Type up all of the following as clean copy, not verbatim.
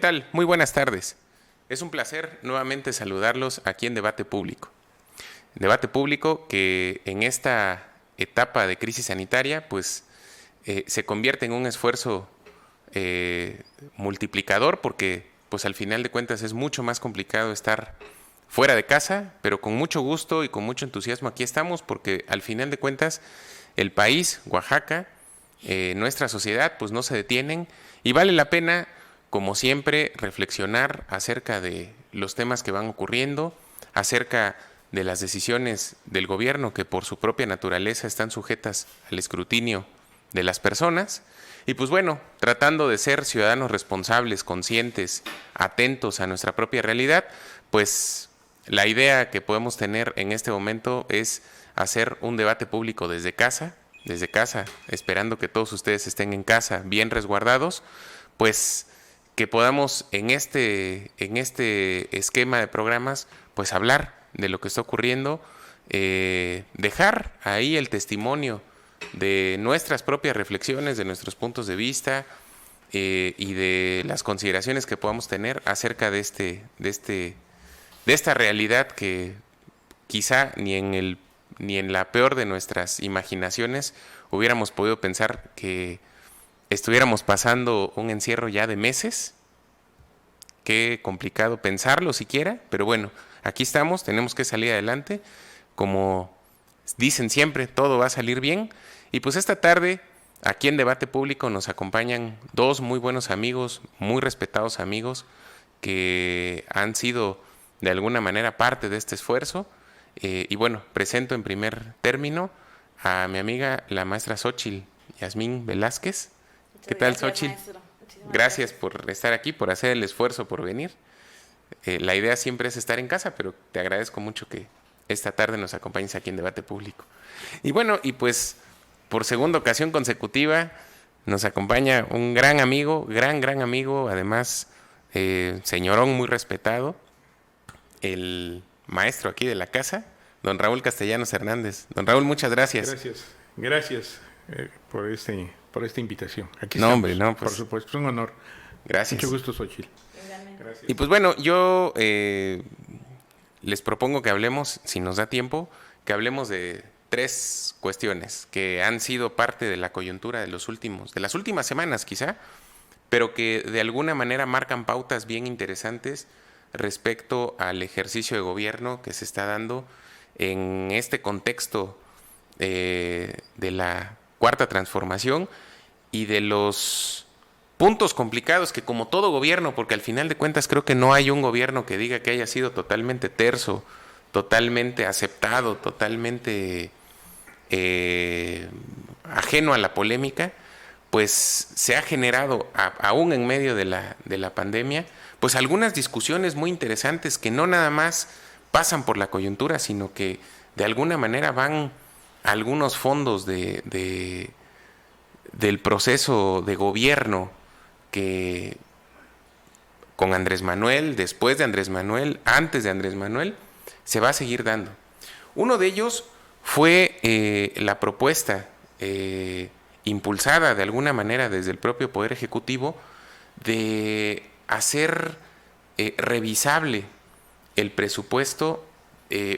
tal? Muy buenas tardes. Es un placer nuevamente saludarlos aquí en Debate Público. Debate Público que en esta etapa de crisis sanitaria pues se convierte en un esfuerzo multiplicador porque pues al final de cuentas es mucho más complicado estar fuera de casa, pero con mucho gusto y con mucho entusiasmo aquí estamos porque al final de cuentas el país, Oaxaca, nuestra sociedad pues no se detienen y vale la pena como siempre reflexionar acerca de los temas que van ocurriendo, acerca de las decisiones del gobierno que por su propia naturaleza están sujetas al escrutinio de las personas y pues bueno, tratando de ser ciudadanos responsables, conscientes, atentos a nuestra propia realidad, pues la idea que podemos tener en este momento es hacer un debate público desde casa, esperando que todos ustedes estén en casa bien resguardados, pues que podamos en este esquema de programas pues hablar de lo que está ocurriendo, dejar ahí el testimonio de nuestras propias reflexiones, de nuestros puntos de vista y de las consideraciones que podamos tener acerca de esta realidad que quizá ni en la peor de nuestras imaginaciones hubiéramos podido pensar que estuviéramos pasando un encierro ya de meses. Qué complicado pensarlo siquiera, pero bueno, aquí estamos, tenemos que salir adelante. Como dicen siempre, todo va a salir bien. Y pues esta tarde, aquí en Debate Público, nos acompañan dos muy buenos amigos, muy respetados amigos, que han sido de alguna manera parte de este esfuerzo. Y bueno, presento en primer término a mi amiga, la maestra Xóchitl Yasmín Velázquez. ¿Qué tal, Xóchitl? Gracias por estar aquí, por hacer el esfuerzo, por venir. La idea siempre es estar en casa, pero te agradezco mucho que esta tarde nos acompañes aquí en Debate Público. Y bueno, y pues por segunda ocasión consecutiva nos acompaña un gran amigo, gran amigo, además señorón muy respetado, el maestro aquí de la casa, don Raúl Castellanos Hernández. Don Raúl, muchas gracias. Gracias por esta invitación. Aquí no, estamos, hombre, no, pues, por supuesto, es un honor. Gracias. Mucho gusto, Xóchitl. Y pues bueno, yo les propongo que hablemos, si nos da tiempo, que hablemos de tres cuestiones que han sido parte de la coyuntura de las últimas semanas quizá, pero que de alguna manera marcan pautas bien interesantes respecto al ejercicio de gobierno que se está dando en este contexto de la Cuarta Transformación y de los puntos complicados que como todo gobierno, porque al final de cuentas creo que no hay un gobierno que diga que haya sido totalmente terso, totalmente aceptado, totalmente ajeno a la polémica, pues se ha generado, aún en medio de la pandemia, pues algunas discusiones muy interesantes que no nada más pasan por la coyuntura, sino que de alguna manera van a algunos fondos del proceso de gobierno que con Andrés Manuel, después de Andrés Manuel, antes de Andrés Manuel, se va a seguir dando. Uno de ellos fue la propuesta impulsada de alguna manera desde el propio Poder Ejecutivo de hacer revisable el presupuesto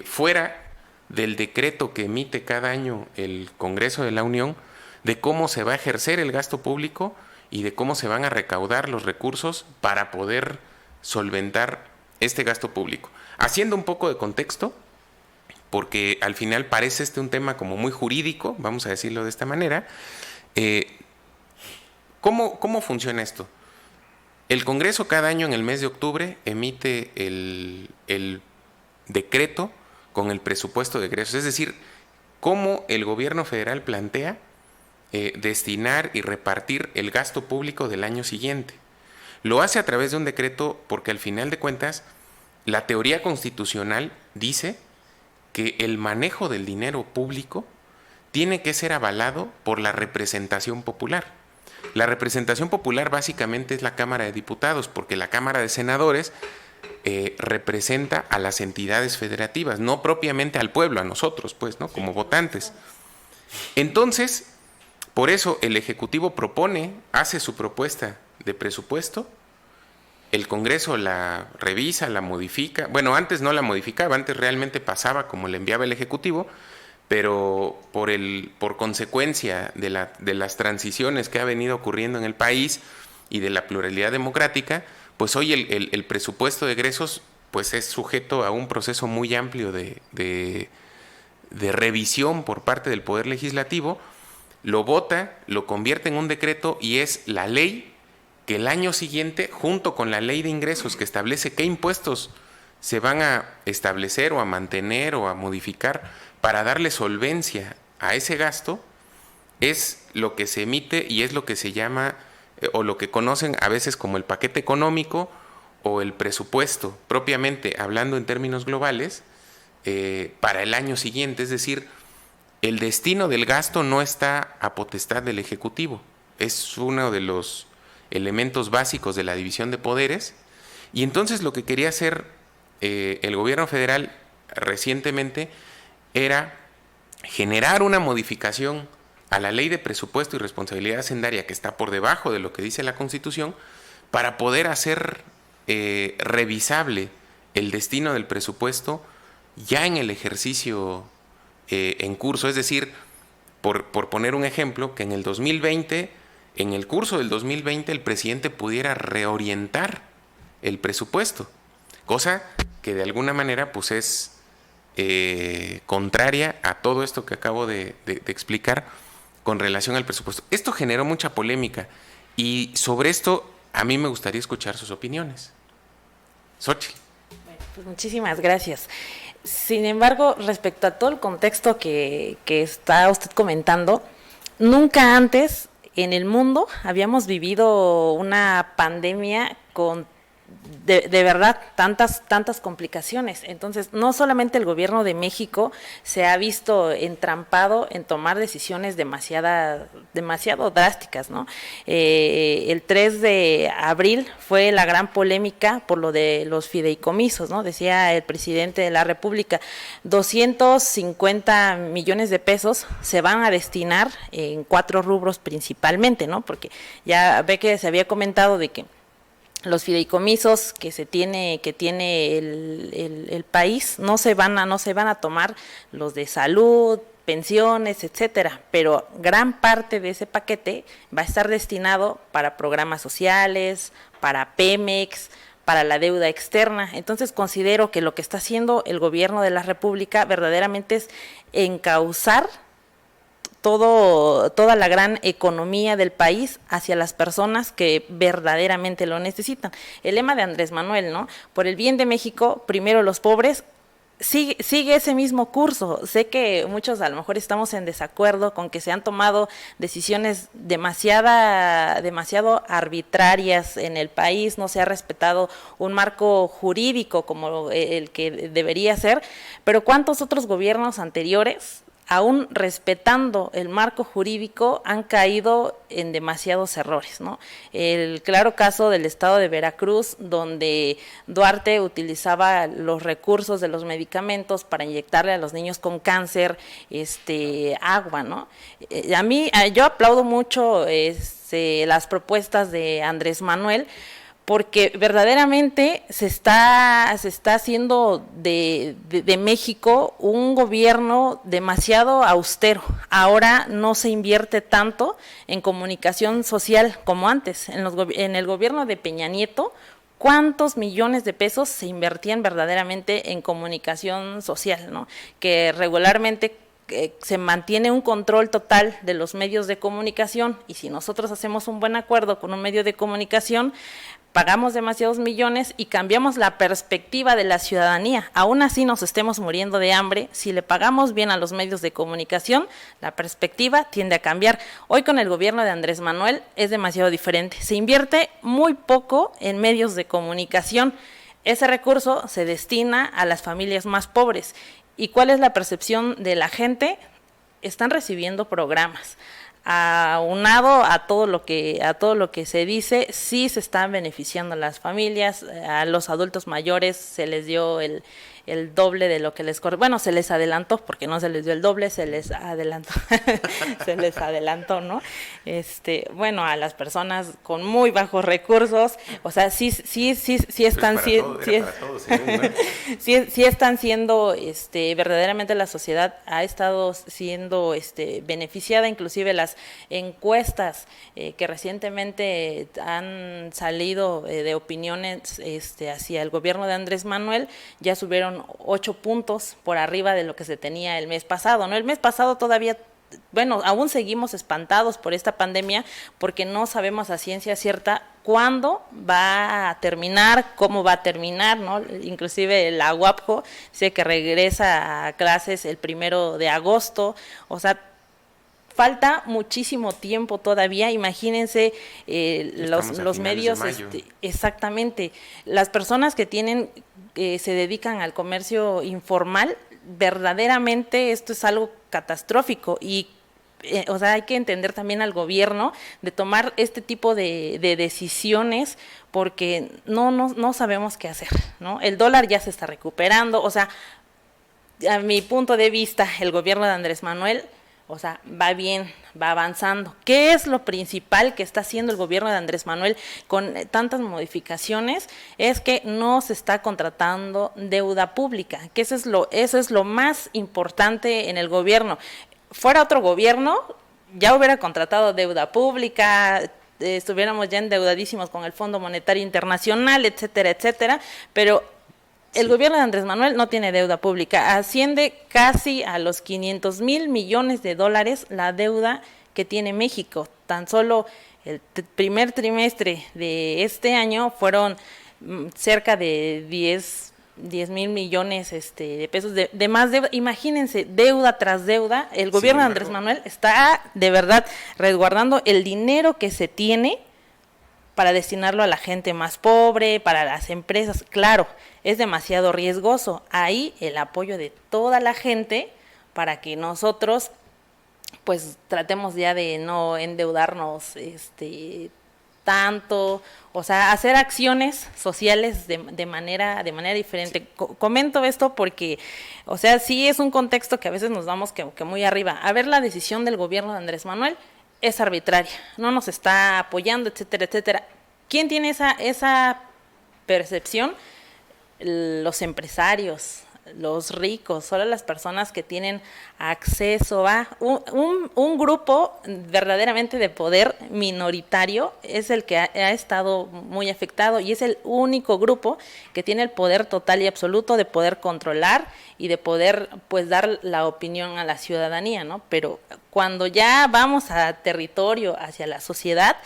fuera del decreto que emite cada año el Congreso de la Unión de cómo se va a ejercer el gasto público y de cómo se van a recaudar los recursos para poder solventar este gasto público. Haciendo un poco de contexto, porque al final parece un tema como muy jurídico, vamos a decirlo de esta manera. ¿Cómo funciona esto? El Congreso cada año en el mes de octubre emite el decreto con el presupuesto de egresos, es decir, cómo el gobierno federal plantea destinar y repartir el gasto público del año siguiente. Lo hace a través de un decreto porque al final de cuentas la teoría constitucional dice que el manejo del dinero público tiene que ser avalado por la representación popular. La representación popular básicamente es la Cámara de Diputados, porque la Cámara de Senadores representa a las entidades federativas, no propiamente al pueblo, a nosotros, pues, ¿no? Como votantes. Entonces, por eso el Ejecutivo hace su propuesta de presupuesto el Congreso la revisa, la modifica. Bueno, antes no la modificaba, antes realmente pasaba como le enviaba el Ejecutivo, pero por consecuencia de las transiciones que ha venido ocurriendo en el país y de la pluralidad democrática, pues hoy el presupuesto de egresos pues es sujeto a un proceso muy amplio de revisión por parte del Poder Legislativo, lo vota, lo convierte en un decreto y es la ley que el año siguiente, junto con la ley de ingresos que establece qué impuestos se van a establecer o a mantener o a modificar para darle solvencia a ese gasto, es lo que se emite y es lo que se llama o lo que conocen a veces como el paquete económico o el presupuesto, propiamente hablando en términos globales, para el año siguiente. Es decir, el destino del gasto no está a potestad del Ejecutivo, es uno de los elementos básicos de la división de poderes. Y entonces lo que quería hacer el gobierno federal recientemente era generar una modificación a la ley de presupuesto y responsabilidad hacendaria, que está por debajo de lo que dice la Constitución, para poder hacer revisable el destino del presupuesto ya en el ejercicio en curso. Es decir, por poner un ejemplo, que en el 2020, en el curso del 2020, el presidente pudiera reorientar el presupuesto, cosa que de alguna manera pues es contraria a todo esto que acabo de explicar con relación al presupuesto. Esto generó mucha polémica y sobre esto a mí me gustaría escuchar sus opiniones. Xóchitl. Bueno, pues muchísimas gracias. Sin embargo, respecto a todo el contexto que está usted comentando, nunca antes en el mundo habíamos vivido una pandemia con de verdad tantas complicaciones. Entonces, no solamente el gobierno de México se ha visto entrampado en tomar decisiones demasiado drásticas, ¿no? El 3 de abril fue la gran polémica por lo de los fideicomisos, ¿no? Decía el presidente de la República, 250 millones de pesos se van a destinar en 4 rubros principalmente, ¿no? Porque ya ve que se había comentado de que los fideicomisos que tiene el país no se van a tomar los de salud, pensiones, etcétera, pero gran parte de ese paquete va a estar destinado para programas sociales, para Pemex, para la deuda externa. Entonces considero que lo que está haciendo el gobierno de la República verdaderamente es encauzar toda la gran economía del país hacia las personas que verdaderamente lo necesitan. El lema de Andrés Manuel, ¿no? Por el bien de México, primero los pobres, sigue ese mismo curso. Sé que muchos a lo mejor estamos en desacuerdo con que se han tomado decisiones demasiado arbitrarias en el país, no se ha respetado un marco jurídico como el que debería ser, pero ¿cuántos otros gobiernos anteriores, aún respetando el marco jurídico, han caído en demasiados errores, ¿no? El claro caso del estado de Veracruz, donde Duarte utilizaba los recursos de los medicamentos para inyectarle a los niños con cáncer agua, ¿no? Yo aplaudo mucho las propuestas de Andrés Manuel, porque verdaderamente se está haciendo de México un gobierno demasiado austero. Ahora no se invierte tanto en comunicación social como antes. En el gobierno de Peña Nieto, ¿cuántos millones de pesos se invertían verdaderamente en comunicación social, ¿no? Que regularmente se mantiene un control total de los medios de comunicación, y si nosotros hacemos un buen acuerdo con un medio de comunicación, pagamos demasiados millones y cambiamos la perspectiva de la ciudadanía. Aún así nos estemos muriendo de hambre, si le pagamos bien a los medios de comunicación, la perspectiva tiende a cambiar. Hoy con el gobierno de Andrés Manuel es demasiado diferente. Se invierte muy poco en medios de comunicación. Ese recurso se destina a las familias más pobres. ¿Y cuál es la percepción de la gente? Están recibiendo programas. Aunado a todo lo que se dice, sí se están beneficiando a las familias, a los adultos mayores se les dio el doble de lo que les corre. Bueno, se les adelantó, porque no se les dio el doble, se les adelantó, se les adelantó, ¿no? Bueno, a las personas con muy bajos recursos, o sea, sí están siendo, sí están siendo, verdaderamente la sociedad ha estado siendo, beneficiada, inclusive las encuestas que recientemente han salido de opiniones, hacia el gobierno de Andrés Manuel, ya subieron 8 puntos por arriba de lo que se tenía el mes pasado, ¿no? El mes pasado todavía, bueno, aún seguimos espantados por esta pandemia porque no sabemos a ciencia cierta cuándo va a terminar, cómo va a terminar, ¿no? Inclusive la UAPJO dice que regresa a clases el 1 de agosto, o sea, falta muchísimo tiempo todavía. Imagínense los medios, exactamente, las personas que tienen, se dedican al comercio informal, verdaderamente esto es algo catastrófico y o sea, hay que entender también al gobierno de tomar este tipo de decisiones porque no sabemos qué hacer, ¿no? El dólar ya se está recuperando, o sea, a mi punto de vista, el gobierno de Andrés Manuel, o sea, va bien, va avanzando. ¿Qué es lo principal que está haciendo el gobierno de Andrés Manuel con tantas modificaciones? Es que no se está contratando deuda pública, que eso es lo más importante en el gobierno. Fuera otro gobierno, ya hubiera contratado deuda pública, estuviéramos ya endeudadísimos con el Fondo Monetario Internacional, etcétera, etcétera, pero el gobierno de Andrés Manuel no tiene deuda pública, asciende casi a los 500,000 millones de dólares la deuda que tiene México. Tan solo el primer trimestre de este año fueron cerca de 10,000 millones de pesos de más deuda. Imagínense, deuda tras deuda. El gobierno de Andrés Manuel está de verdad resguardando el dinero que se tiene para destinarlo a la gente más pobre, para las empresas. Claro, es demasiado riesgoso. Ahí el apoyo de toda la gente para que nosotros pues tratemos ya de no endeudarnos tanto, o sea, hacer acciones sociales de manera diferente. Comento esto porque, o sea, sí es un contexto que a veces nos damos que muy arriba. A ver, la decisión del gobierno de Andrés Manuel es arbitraria, no nos está apoyando, etcétera, etcétera. ¿Quién tiene esa percepción? Los empresarios, los ricos, solo las personas que tienen acceso a un grupo verdaderamente de poder minoritario es el que ha estado muy afectado y es el único grupo que tiene el poder total y absoluto de poder controlar y de poder pues dar la opinión a la ciudadanía, ¿no? Pero cuando ya vamos a territorio, hacia la sociedad,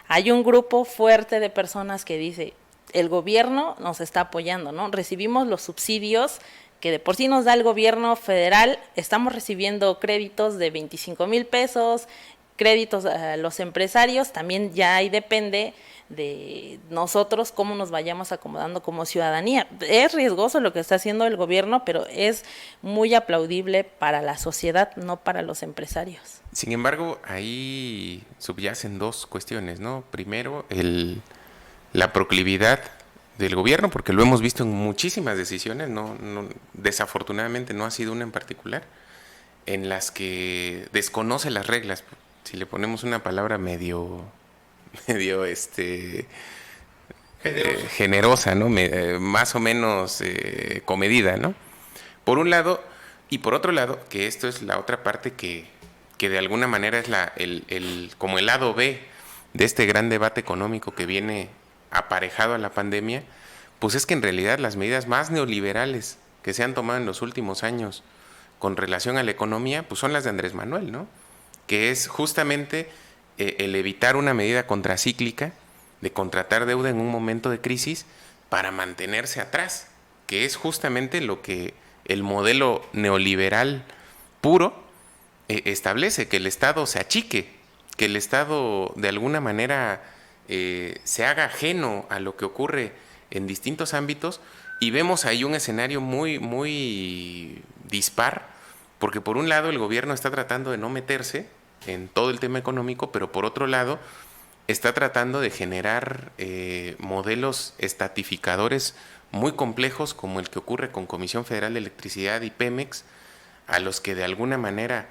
hay un grupo fuerte de personas que dice, el gobierno nos está apoyando, ¿no? Recibimos los subsidios que de por sí nos da el gobierno federal, estamos recibiendo créditos de 25,000 pesos, créditos a los empresarios, también ya ahí depende de nosotros cómo nos vayamos acomodando como ciudadanía. Es riesgoso lo que está haciendo el gobierno, pero es muy aplaudible para la sociedad, no para los empresarios. Sin embargo, ahí subyacen dos cuestiones, ¿no? Primero, la proclividad del gobierno, porque lo hemos visto en muchísimas decisiones, desafortunadamente no ha sido una en particular, en las que desconoce las reglas. Si le ponemos una palabra medio generosa, ¿no? Más o menos comedida, ¿no? Por un lado, y por otro lado, que esto es la otra parte que de alguna manera es como el lado B de este gran debate económico que viene aparejado a la pandemia, pues es que en realidad las medidas más neoliberales que se han tomado en los últimos años con relación a la economía, pues son las de Andrés Manuel, ¿no? Que es justamente el evitar una medida contracíclica de contratar deuda en un momento de crisis para mantenerse atrás, que es justamente lo que el modelo neoliberal puro establece, que el Estado se achique, que el Estado de alguna manera se haga ajeno a lo que ocurre en distintos ámbitos, y vemos ahí un escenario muy, muy dispar, porque por un lado el gobierno está tratando de no meterse en todo el tema económico, pero por otro lado está tratando de generar modelos estatificadores muy complejos como el que ocurre con Comisión Federal de Electricidad y Pemex, a los que de alguna manera,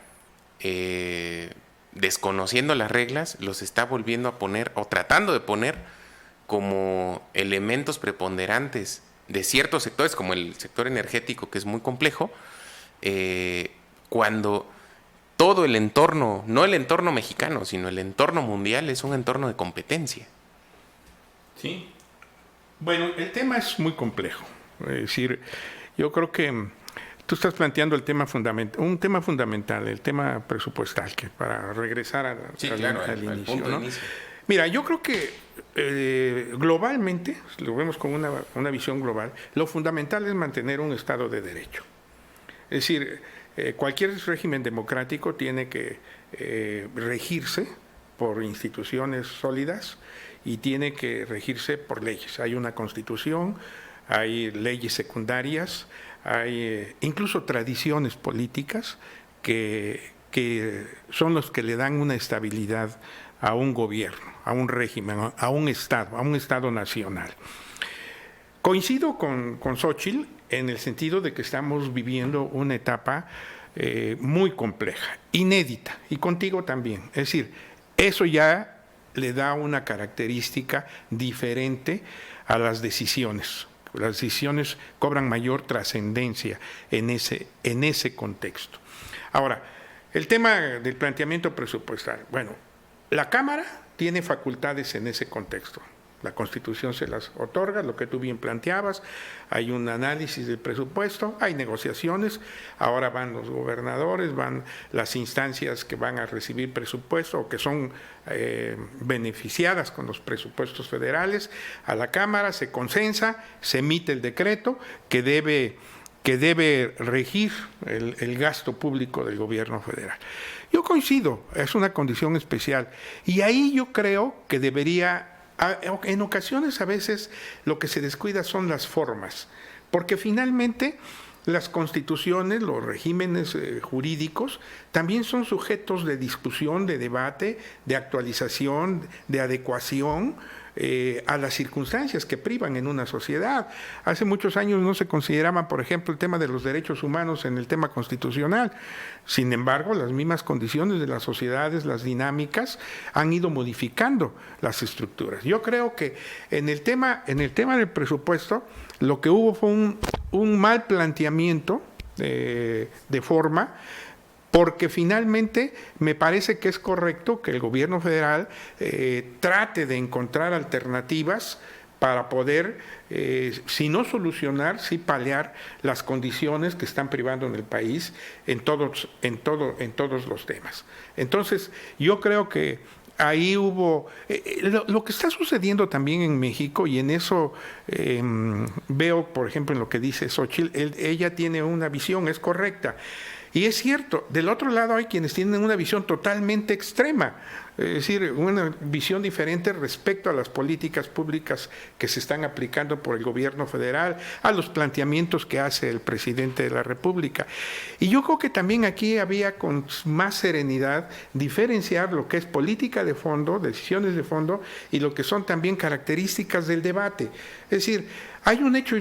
desconociendo las reglas, los está volviendo a poner o tratando de poner como elementos preponderantes de ciertos sectores, como el sector energético, que es muy complejo, cuando todo el entorno, no el entorno mexicano, sino el entorno mundial, es un entorno de competencia. Sí. Bueno, el tema es muy complejo. Es decir, yo creo que tú estás planteando el tema un tema fundamental, el tema presupuestal, que para regresar al inicio, ¿no? Mira, yo creo que globalmente, lo vemos con una visión global, lo fundamental es mantener un Estado de Derecho. Es decir, cualquier régimen democrático tiene que regirse por instituciones sólidas y tiene que regirse por leyes. Hay una constitución, hay leyes secundarias, hay incluso tradiciones políticas que son los que le dan una estabilidad a un gobierno, a un régimen, a un Estado nacional. Coincido con Xóchitl en el sentido de que estamos viviendo una etapa muy compleja, inédita, y contigo también. Es decir, eso ya le da una característica diferente a las decisiones. Las decisiones cobran mayor trascendencia en ese contexto. Ahora, el tema del planteamiento presupuestal. Bueno, la Cámara tiene facultades en ese contexto. La Constitución se las otorga, lo que tú bien planteabas, hay un análisis del presupuesto, hay negociaciones, ahora van los gobernadores, van las instancias que van a recibir presupuesto o que son beneficiadas con los presupuestos federales, a la Cámara se consensa, se emite el decreto que debe regir el gasto público del gobierno federal. Yo coincido, es una condición especial, y ahí yo creo que debería. En ocasiones a veces lo que se descuida son las formas, porque finalmente las constituciones, los regímenes jurídicos también son sujetos de discusión, de debate, de actualización, de adecuación a las circunstancias que privan en una sociedad. Hace muchos años no se consideraba, por ejemplo, el tema de los derechos humanos en el tema constitucional. Sin embargo, las mismas condiciones de las sociedades, las dinámicas, han ido modificando las estructuras. Yo creo que en el tema del presupuesto, lo que hubo fue un mal planteamiento de forma, porque finalmente me parece que es correcto que el gobierno federal trate de encontrar alternativas para poder, si no solucionar, sí paliar las condiciones que están privando en el país en todos los temas. Entonces, yo creo que ahí hubo lo que está sucediendo también en México, y en eso veo, por ejemplo, en lo que dice Xóchitl, ella tiene una visión, es correcta. Y es cierto, del otro lado hay quienes tienen una visión totalmente extrema, es decir, una visión diferente respecto a las políticas públicas que se están aplicando por el gobierno federal, a los planteamientos que hace el presidente de la República. Y yo creo que también aquí había con más serenidad diferenciar lo que es política de fondo, decisiones de fondo, y lo que son también características del debate. Es decir, hay un hecho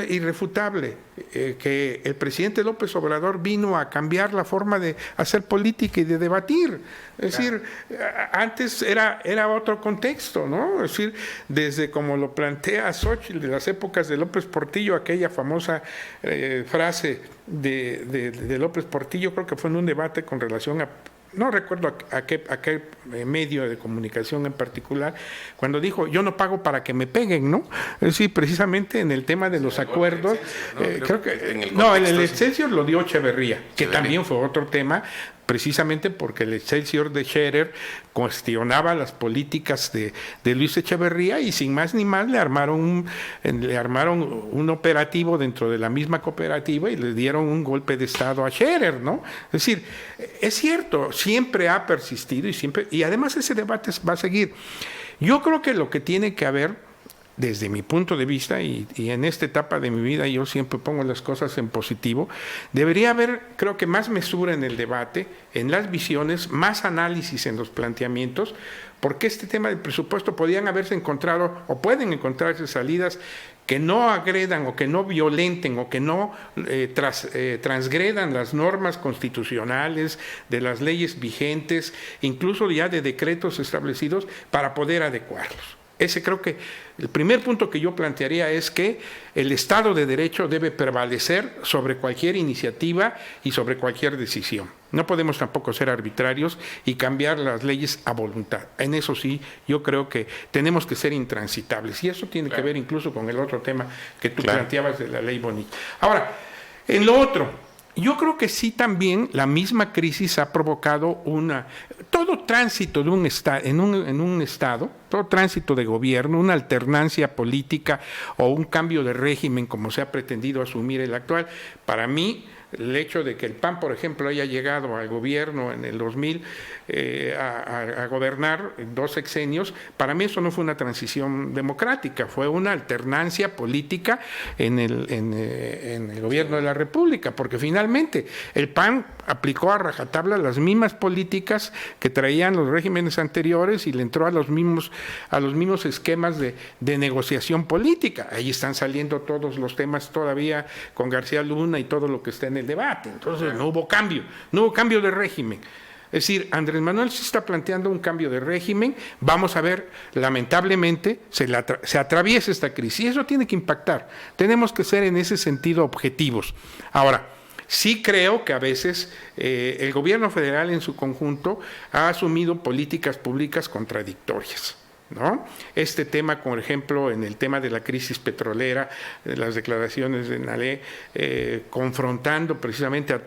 irrefutable, que el presidente López Obrador vino a cambiar la forma de hacer política y de debatir. Es decir, antes era otro contexto, ¿no? Es decir, desde como lo plantea Xóchitl, de las épocas de López Portillo, aquella famosa frase de López Portillo, creo que fue en un debate con relación a, no recuerdo a qué medio de comunicación en particular, cuando dijo, yo no pago para que me peguen, ¿no? Es decir, precisamente en el tema de los acuerdos, creo que en el Excelsior lo dio Echeverría, que también fue otro tema, precisamente porque el Excelsior de Scherer cuestionaba las políticas de Luis Echeverría, y sin más ni más le armaron un operativo dentro de la misma cooperativa y le dieron un golpe de Estado a Scherer, ¿no? Es decir, es cierto, siempre ha persistido y además ese debate va a seguir. Yo creo que lo que tiene que haber, desde mi punto de vista, y en esta etapa de mi vida yo siempre pongo las cosas en positivo, debería haber, creo que, más mesura en el debate, en las visiones, más análisis en los planteamientos, porque este tema del presupuesto podían haberse encontrado, o pueden encontrarse salidas que no agredan o que no violenten o que no transgredan las normas constitucionales, de las leyes vigentes, incluso ya de decretos establecidos, para poder adecuarlos. Ese creo que el primer punto que yo plantearía es que el Estado de Derecho debe prevalecer sobre cualquier iniciativa y sobre cualquier decisión. No podemos tampoco ser arbitrarios y cambiar las leyes a voluntad. En eso sí, yo creo que tenemos que ser intransitables. Y eso tiene que ver incluso con el otro tema que tú planteabas de la ley Bonilla. Ahora, en lo otro, yo creo que sí también la misma crisis ha provocado todo tránsito de en un estado, todo tránsito de gobierno, una alternancia política o un cambio de régimen como se ha pretendido asumir el actual. Para mí, el hecho de que el PAN, por ejemplo, haya llegado al gobierno en el 2000 a gobernar 2 sexenios, para mí eso no fue una transición democrática, fue una alternancia política en el gobierno de la República, porque finalmente el PAN aplicó a rajatabla las mismas políticas que traían los regímenes anteriores y le entró a los mismos esquemas de negociación política. Ahí están saliendo todos los temas todavía con García Luna y todo lo que está en el debate. Entonces no hubo cambio de régimen. Es decir, Andrés Manuel sí está planteando un cambio de régimen. Vamos a ver, lamentablemente, se atraviesa esta crisis y eso tiene que impactar. Tenemos que ser en ese sentido objetivos. Ahora, sí creo que a veces el gobierno federal en su conjunto ha asumido políticas públicas contradictorias, ¿no? Este tema, por ejemplo, en el tema de la crisis petrolera, de las declaraciones de Nalé, confrontando precisamente a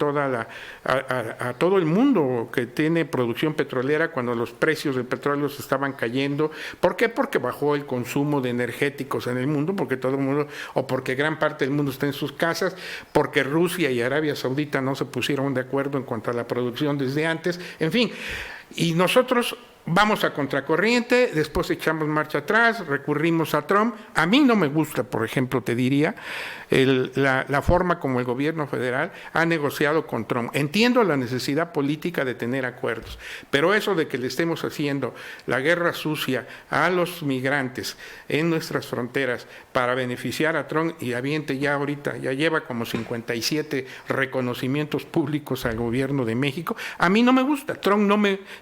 todo el mundo que tiene producción petrolera cuando los precios del petróleo se estaban cayendo. ¿Por qué? Porque bajó el consumo de energéticos en el mundo, porque todo el mundo, o porque gran parte del mundo está en sus casas, porque Rusia y Arabia Saudita no se pusieron de acuerdo en cuanto a la producción desde antes, en fin. Y nosotros vamos a contracorriente, después echamos marcha atrás, recurrimos a Trump. A mí no me gusta, por ejemplo, te diría, la forma como el gobierno federal ha negociado con Trump. Entiendo la necesidad política de tener acuerdos, pero eso de que le estemos haciendo la guerra sucia a los migrantes en nuestras fronteras para beneficiar a Trump, y aviente ya ahorita, ya lleva como 57 reconocimientos públicos al gobierno de México, a mí no me gusta. Trump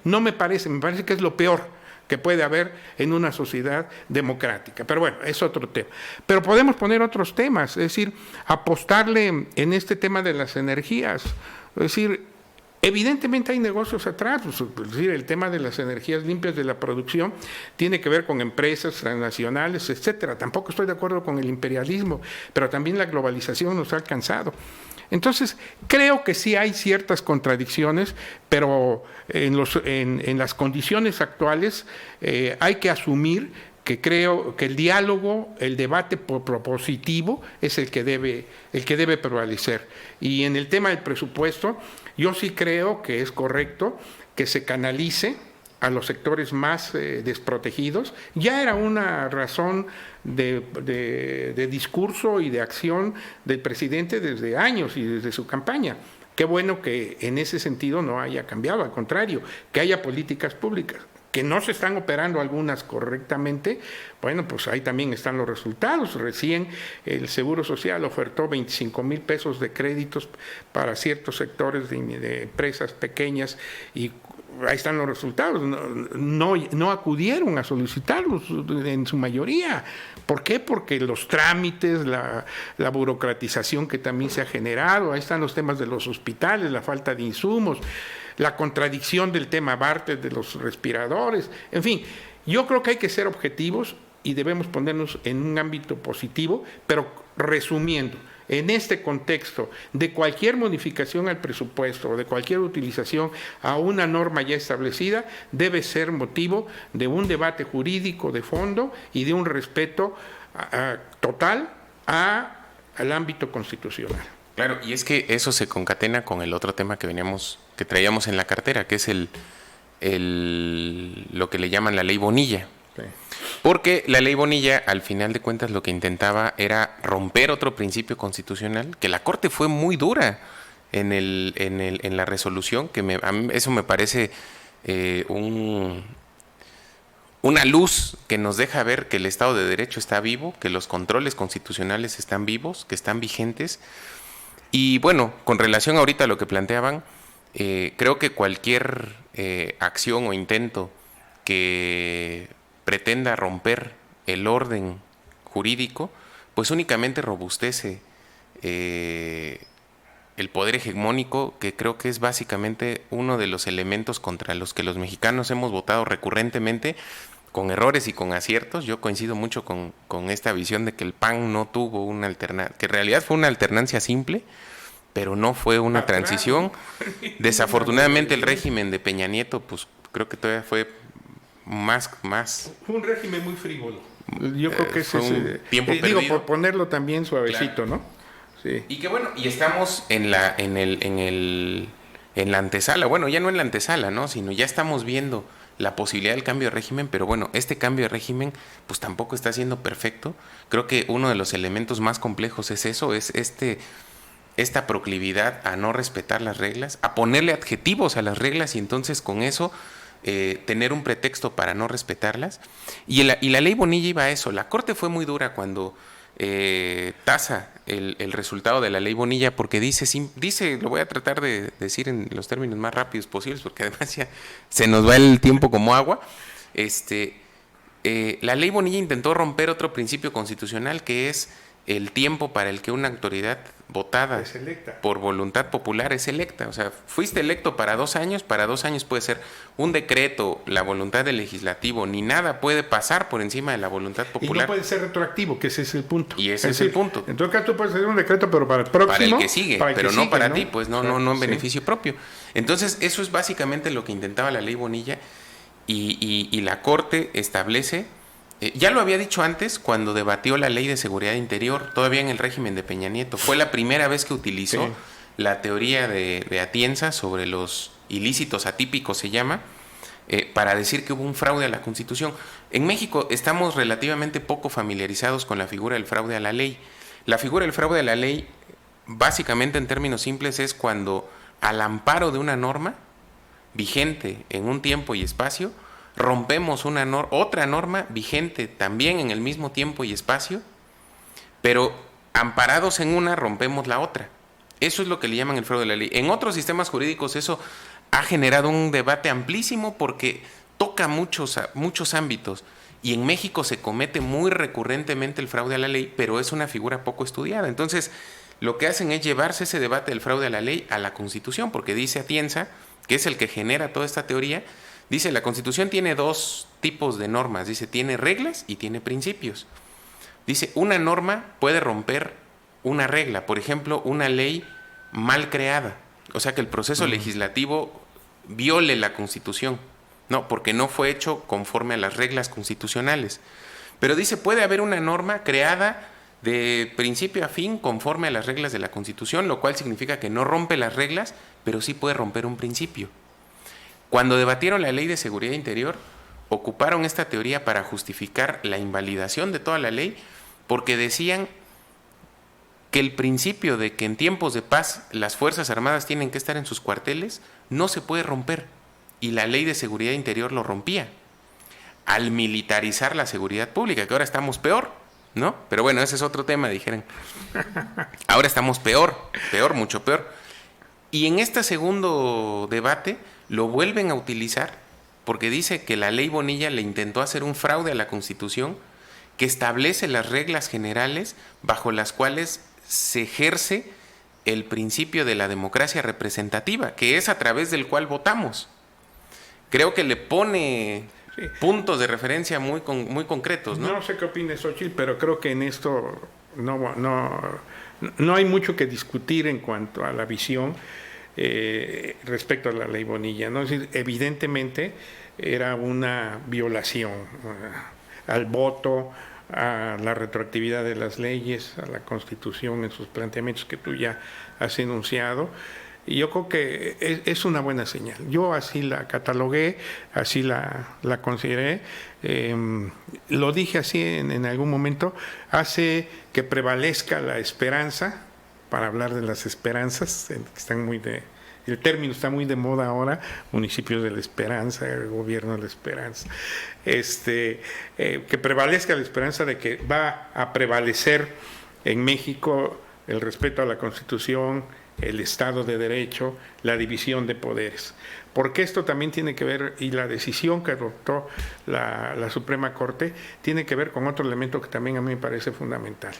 no me parece que es lo peor que puede haber en una sociedad democrática. Pero bueno, es otro tema. Pero podemos poner otros temas, es decir, apostarle en este tema de las energías. Es decir, evidentemente hay negocios atrás, es decir, el tema de las energías limpias de la producción tiene que ver con empresas transnacionales, etcétera. Tampoco estoy de acuerdo con el imperialismo, pero también la globalización nos ha alcanzado. Entonces, creo que sí hay ciertas contradicciones, pero en las condiciones actuales hay que asumir que creo que el diálogo, el debate propositivo es el que debe prevalecer. Y en el tema del presupuesto, yo sí creo que es correcto que se canalice a los sectores más desprotegidos. Ya era una razón de discurso y de acción del presidente desde años y desde su campaña. Qué bueno que en ese sentido no haya cambiado, al contrario, que haya políticas públicas. Que no se están operando algunas correctamente, bueno, pues ahí también están los resultados. Recién el Seguro Social ofertó 25,000 pesos de créditos para ciertos sectores de empresas pequeñas y ahí están los resultados. No acudieron a solicitarlos en su mayoría. ¿Por qué? Porque los trámites, la burocratización que también se ha generado, ahí están los temas de los hospitales, la falta de insumos, la contradicción del tema Bartlett de los respiradores, en fin, yo creo que hay que ser objetivos y debemos ponernos en un ámbito positivo, pero resumiendo, en este contexto de cualquier modificación al presupuesto o de cualquier utilización a una norma ya establecida, debe ser motivo de un debate jurídico de fondo y de un respeto total al ámbito constitucional. Claro, y es que eso se concatena con el otro tema que traíamos en la cartera, que es lo que le llaman la ley Bonilla. Sí. Porque la ley Bonilla, al final de cuentas, lo que intentaba era romper otro principio constitucional, que la Corte fue muy dura en la resolución, que a mí eso me parece un una luz que nos deja ver que el Estado de Derecho está vivo, que los controles constitucionales están vivos, que están vigentes. Y bueno, con relación ahorita a lo que planteaban, creo que cualquier acción o intento que pretenda romper el orden jurídico, pues únicamente robustece el poder hegemónico, que creo que es básicamente uno de los elementos contra los que los mexicanos hemos votado recurrentemente, con errores y con aciertos. Yo coincido mucho con esta visión de que el PAN no tuvo una alternancia, que en realidad fue una alternancia simple, pero no fue una transición. Desafortunadamente el régimen de Peña Nieto, pues creo que todavía fue más. Fue un régimen muy frívolo. Yo creo que ese fue un tiempo digo, perdido. por ponerlo también suavecito, Claro. ¿no? Sí. Y que bueno, y estamos en la antesala, bueno, ya no en la antesala, ¿no? Sino ya estamos viendo la posibilidad del cambio de régimen, pero bueno, este cambio de régimen pues tampoco está siendo perfecto. Creo que uno de los elementos más complejos es eso, es esta proclividad a no respetar las reglas, a ponerle adjetivos a las reglas y entonces con eso tener un pretexto para no respetarlas. Y la ley Bonilla iba a eso. La Corte fue muy dura cuando tasa el resultado de la ley Bonilla, porque dice, lo voy a tratar de decir en los términos más rápidos posibles, porque además ya se nos va el tiempo como agua. La ley Bonilla intentó romper otro principio constitucional, que es el tiempo para el que una autoridad votada por voluntad popular es electa. O sea, fuiste electo para 2 años puede ser un decreto, la voluntad del legislativo, ni nada puede pasar por encima de la voluntad popular. Y no puede ser retroactivo, que ese es el punto. Y ese es el punto. En todo caso, tú puedes hacer un decreto, pero para el próximo. Para el que sigue, pero no para ti, pues no en Sí. beneficio propio. Entonces, eso es básicamente lo que intentaba la ley Bonilla, y la Corte establece. Ya lo había dicho antes cuando debatió la ley de seguridad interior, todavía en el régimen de Peña Nieto. Fue la primera vez que utilizó la teoría de Atienza sobre los ilícitos atípicos, se llama, para decir que hubo un fraude a la Constitución. En México estamos relativamente poco familiarizados con la figura del fraude a la ley. La figura del fraude a la ley, básicamente en términos simples, es cuando al amparo de una norma vigente en un tiempo y espacio, rompemos otra norma vigente también en el mismo tiempo y espacio, pero amparados en una rompemos la otra. Eso es lo que le llaman el fraude de la ley. En otros sistemas jurídicos eso ha generado un debate amplísimo porque toca muchos ámbitos, y en México se comete muy recurrentemente el fraude a la ley, pero es una figura poco estudiada. Entonces lo que hacen es llevarse ese debate del fraude a la ley a la Constitución, porque dice Atienza, que es el que genera toda esta teoría. Dice, la Constitución tiene 2 tipos de normas. Dice, tiene reglas y tiene principios. Dice, una norma puede romper una regla. Por ejemplo, una ley mal creada. O sea, que el proceso legislativo viole la Constitución. No, porque no fue hecho conforme a las reglas constitucionales. Pero dice, puede haber una norma creada de principio a fin conforme a las reglas de la Constitución, lo cual significa que no rompe las reglas, pero sí puede romper un principio. Cuando debatieron la ley de seguridad interior, ocuparon esta teoría para justificar la invalidación de toda la ley, porque decían que el principio de que en tiempos de paz las Fuerzas Armadas tienen que estar en sus cuarteles no se puede romper, y la ley de seguridad interior lo rompía al militarizar la seguridad pública, que ahora estamos peor, ¿no? Pero bueno, ese es otro tema, dijeron. Ahora estamos peor, mucho peor. Y en este segundo debate lo vuelven a utilizar porque dice que la ley Bonilla le intentó hacer un fraude a la Constitución, que establece las reglas generales bajo las cuales se ejerce el principio de la democracia representativa, que es a través del cual votamos. Creo que le pone puntos de referencia muy concretos, ¿no? No sé qué opines, Xochitl, pero creo que en esto no hay mucho que discutir en cuanto a la visión respecto a la ley Bonilla, ¿no? Es decir, evidentemente era una violación al voto, a la retroactividad de las leyes, a la Constitución en sus planteamientos que tú ya has enunciado. Y yo creo que es una buena señal. Yo así la catalogué, así la consideré. Lo dije así en algún momento, hace que prevalezca la esperanza, para hablar de las esperanzas, que están muy el término está muy de moda ahora, municipios de la esperanza, el gobierno de la esperanza, que prevalezca la esperanza de que va a prevalecer en México el respeto a la Constitución, el Estado de Derecho, la división de poderes. Porque esto también tiene que ver, y la decisión que adoptó la Suprema Corte, tiene que ver con otro elemento que también a mí me parece fundamental.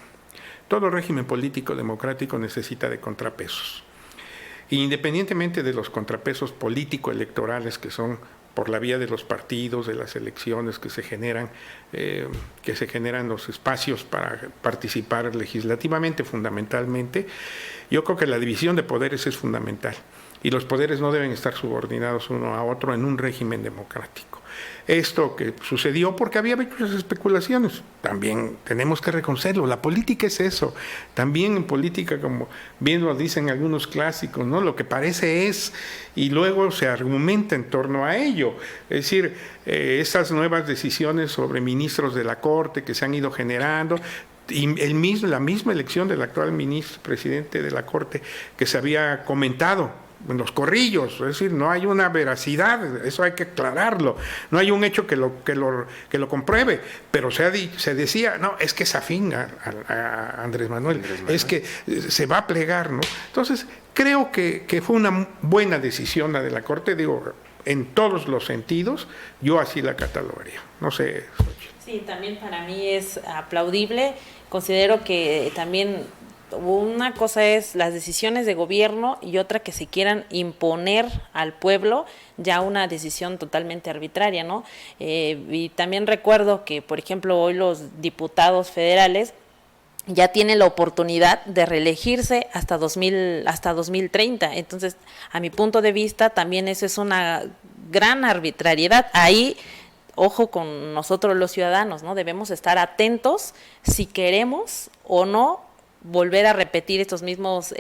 Todo régimen político democrático necesita de contrapesos. Independientemente de los contrapesos político-electorales que son por la vía de los partidos, de las elecciones que se generan los espacios para participar legislativamente, fundamentalmente, yo creo que la división de poderes es fundamental y los poderes no deben estar subordinados uno a otro en un régimen democrático. Esto que sucedió porque había muchas especulaciones, también tenemos que reconocerlo, la política es eso, también en política, como bien lo dicen algunos clásicos, ¿no? Lo que parece es, y luego se argumenta en torno a ello, es decir, esas nuevas decisiones sobre ministros de la Corte que se han ido generando, y la misma elección del actual presidente de la Corte que se había comentado en los corrillos, es decir, no hay una veracidad, eso hay que aclararlo, no hay un hecho que lo compruebe, pero se decía, no, es que es afín a Andrés Manuel, es que se va a plegar, ¿no? Entonces, creo que fue una buena decisión la de la Corte, digo, en todos los sentidos, yo así la catalogaría, no sé. Sí, también para mí es aplaudible, considero que también una cosa es las decisiones de gobierno y otra que se quieran imponer al pueblo, ya una decisión totalmente arbitraria, ¿no? Y también recuerdo que, por ejemplo, hoy los diputados federales ya tienen la oportunidad de reelegirse hasta 2030. Entonces, a mi punto de vista, también eso es una gran arbitrariedad. Ahí, ojo con nosotros los ciudadanos, ¿no? Debemos estar atentos si queremos o no volver a repetir estos mismos,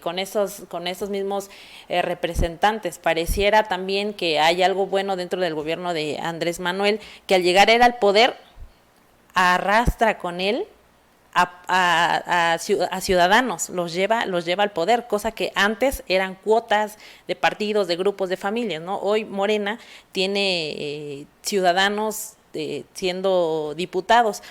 con estos mismos representantes. Pareciera también que hay algo bueno dentro del gobierno de Andrés Manuel, que al llegar él al poder, arrastra con él a ciudadanos, los lleva al poder, cosa que antes eran cuotas de partidos, de grupos, de familias, ¿no? Hoy Morena tiene ciudadanos siendo diputados.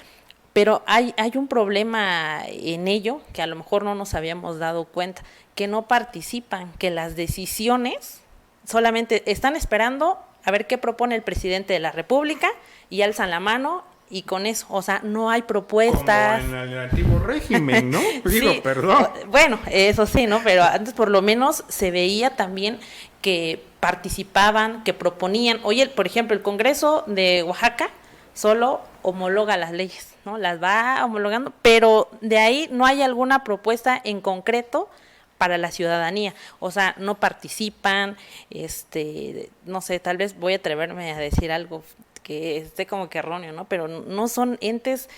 Pero hay un problema en ello, que a lo mejor no nos habíamos dado cuenta, que no participan, que las decisiones solamente están esperando a ver qué propone el presidente de la República y alzan la mano y con eso, o sea, no hay propuestas. Como en el antiguo régimen, ¿no? Digo, Sí, perdón. bueno, eso sí, ¿no? Pero antes por lo menos se veía también que participaban, que proponían. Oye, por ejemplo, el Congreso de Oaxaca solo homologa las leyes, ¿no? Las va homologando, pero de ahí no hay alguna propuesta en concreto para la ciudadanía, o sea, no participan, no sé, tal vez voy a atreverme a decir algo que esté como que erróneo, ¿no? Pero no son entes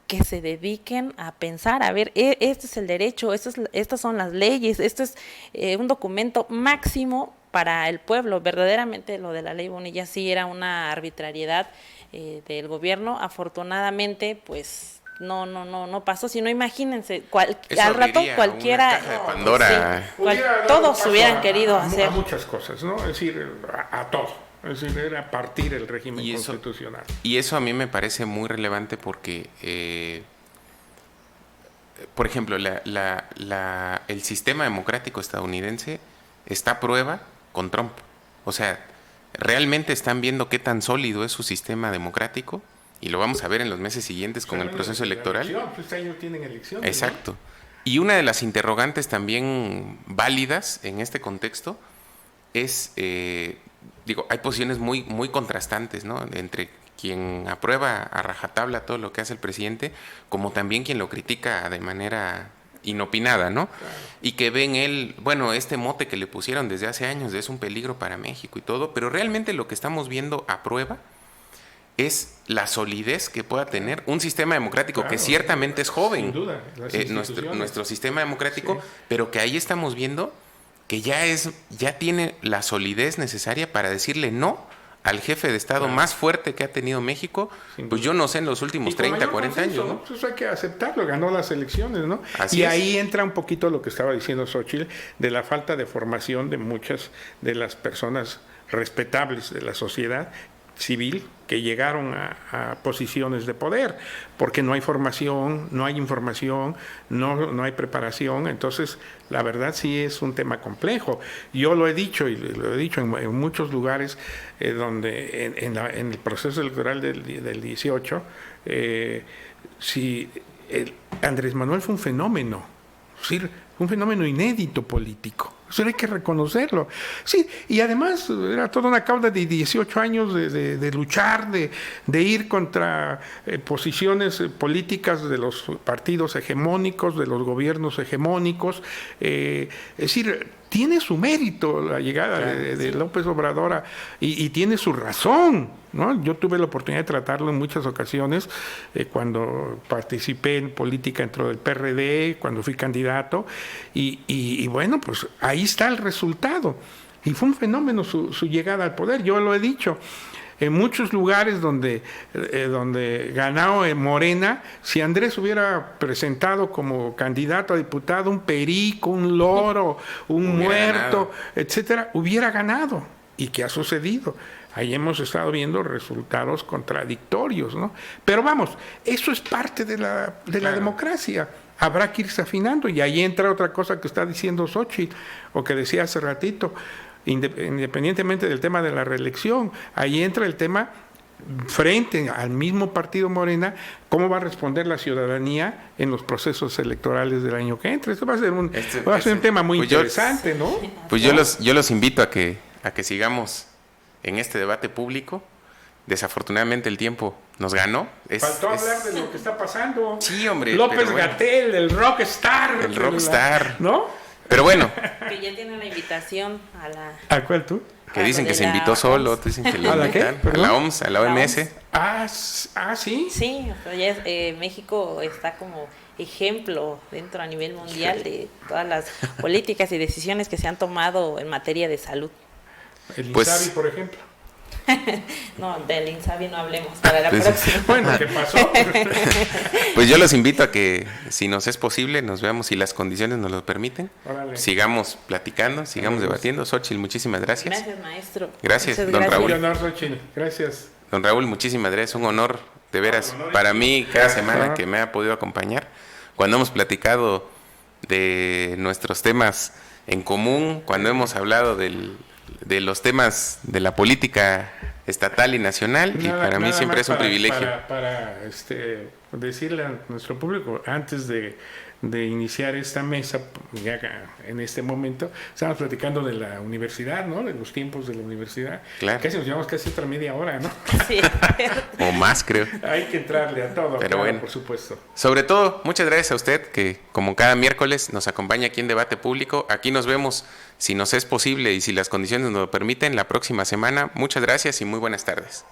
que se dediquen a pensar, a ver, este es el derecho, estas son las leyes, esto es un documento máximo para el pueblo. Verdaderamente lo de la ley Bonilla sí era una arbitrariedad del gobierno. Afortunadamente, pues no pasó, sino imagínense, al rato cualquiera, una caja de Pandora. Sí, todos hubieran querido hacer a muchas cosas, ¿no? Es decir, a todo. Es decir, era partir el régimen constitucional. Y eso a mí me parece muy relevante porque, por ejemplo, el sistema democrático estadounidense está a prueba con Trump. O sea, realmente están viendo qué tan sólido es su sistema democrático y lo vamos a ver en los meses siguientes con el proceso electoral. Este año tienen elecciones. Exacto. ¿No? Y una de las interrogantes también válidas en este contexto es, hay posiciones muy, muy contrastantes, ¿no? Entre quien aprueba a rajatabla todo lo que hace el presidente, como también quien lo critica de manera inopinada, ¿no? Claro. Y que ven él, este mote que le pusieron desde hace años, es un peligro para México y todo, pero realmente lo que estamos viendo a prueba es la solidez que pueda tener un sistema democrático, claro, que ciertamente es joven, sin duda, nuestro sistema democrático, sí, pero que ahí estamos viendo que ya tiene la solidez necesaria para decirle no al jefe de Estado más fuerte que ha tenido México, pues yo no sé, en los últimos 30, 40 años, ¿no? Pues hay que aceptarlo, ganó las elecciones, ¿no? Así y es. ahí entra un poquito lo que estaba diciendo Xóchitl, de la falta de formación de muchas de las personas respetables de la sociedad civil que llegaron a posiciones de poder, porque no hay formación, no hay información, no hay preparación. Entonces la verdad sí es un tema complejo. Yo lo he dicho, y lo he dicho en muchos lugares donde en el proceso electoral del 18, Andrés Manuel fue un fenómeno, es decir, un fenómeno inédito político. Eso hay que reconocerlo. Sí, y además era toda una causa de 18 años de luchar, de ir contra posiciones políticas de los partidos hegemónicos, de los gobiernos hegemónicos. Es decir, tiene su mérito la llegada de López Obrador y tiene su razón, ¿no? Yo tuve la oportunidad de tratarlo en muchas ocasiones cuando participé en política dentro del PRD, cuando fui candidato, y bueno, pues ahí está el resultado. Y fue un fenómeno su llegada al poder, yo lo he dicho. En muchos lugares donde ganó Morena, si Andrés hubiera presentado como candidato a diputado un perico, un loro, un muerto, etcétera, hubiera ganado. ¿Y qué ha sucedido? Ahí hemos estado viendo resultados contradictorios, ¿no? Pero vamos, eso es parte de la democracia. Habrá que irse afinando, y ahí entra otra cosa que está diciendo Xóchitl, o que decía hace ratito. Independientemente del tema de la reelección, ahí entra el tema frente al mismo partido Morena, cómo va a responder la ciudadanía en los procesos electorales del año que entra. Esto va a ser un tema muy interesante, ¿no? Pues yo los invito a que sigamos en este debate público. Desafortunadamente el tiempo nos ganó. Faltó hablar de lo que está pasando. Sí, hombre. López-Gatell, el rockstar. El rockstar. ¿No? Pero bueno. Que ya tiene una invitación a la... ¿A cuál tú? Que dicen que se invitó solo, otros dicen que le invitan. ¿A la OMS, a la OMS? ¿Sí? Sí, o sea, ya México está como ejemplo dentro a nivel mundial de todas las políticas y decisiones que se han tomado en materia de salud. El INSABI, por ejemplo. No, del INSABI no hablemos para la próxima. Bueno, ¿qué pasó? Pues yo los invito a que, si nos es posible, nos veamos, si las condiciones nos lo permiten. Órale. Sigamos platicando, sigamos debatiendo. Xóchitl, muchísimas gracias. Gracias, maestro. Gracias, Muchas don Raúl. Un honor, Xóchitl. Gracias. Don Raúl, muchísimas gracias. Un honor, de veras, para mí, cada semana que me ha podido acompañar. Cuando hemos platicado de nuestros temas en común, cuando hemos hablado de los temas de la política estatal y nacional, y para mí siempre es un privilegio. Para decirle a nuestro público, antes de iniciar esta mesa, ya en este momento, estamos platicando de la universidad, ¿no? De los tiempos de la universidad. Claro. Casi nos llevamos casi otra media hora, ¿no? Sí. O más, creo. Hay que entrarle a todo, pero claro, bueno, por supuesto. Sobre todo, muchas gracias a usted que, como cada miércoles, nos acompaña aquí en Debate Público. Aquí nos vemos, si nos es posible y si las condiciones nos lo permiten, la próxima semana. Muchas gracias y muy buenas tardes.